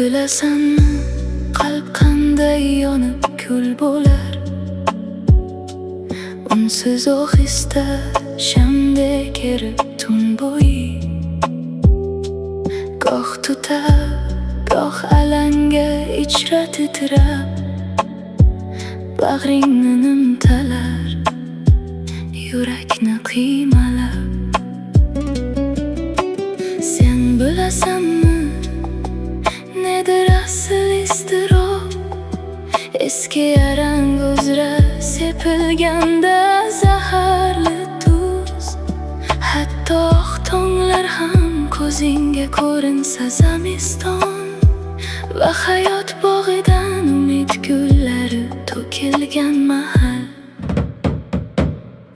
bilasanmi, qalb qanday yonib kul bo'lar. Unsiz ohista shamdek erib tun bo'yi, goh tutar, goh alanga ichra titrab, bag'ringni nimtalar, yurakni qiymalab. Sen bilasanmi, nedir asl iztirob, eski yarang uzra sepilganda zaharli tuz. Hatto oq tonglar ham ko'zingga ko'rinsa zamiston, va hayot bog'idan umid gullari to'kilgan mahal.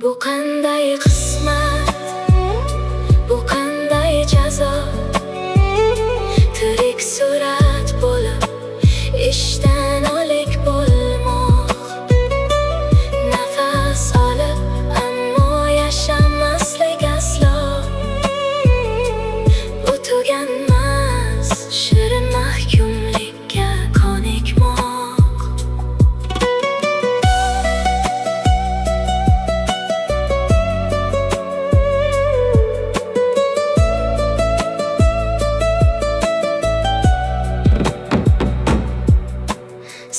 Bu qanday qismat, bu qanday jazo, tirik surat bo'lib ishdan olik bo'lmoq. Nafas olib ammo yashamaslik aslo. Bu tuganmas shirin mahkumlikka ko'nikmoq.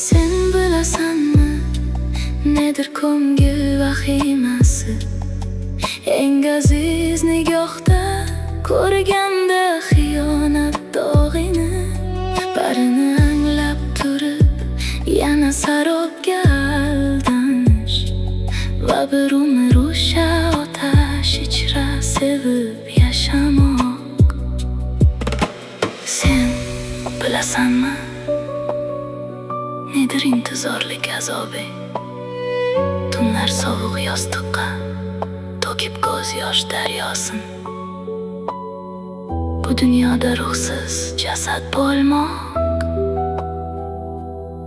Sen bilasanmi, nedir ko'ngil vahimasi, eng aziz nigohda ko'rganda xiyonat dog'ini. Barini anglab turib yana sarobga aldanish, va bir umr o'sha otash ichra sevib yashamoq. Sen bilasanmi, nedir intizorlik azobi, tunlar sovuq yostiqqa to'kib ko'z yosh daryosin. Bu dunyoda ruhsiz jasad bo'lmoq,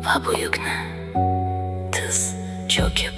va bu yukni tiz cho'kib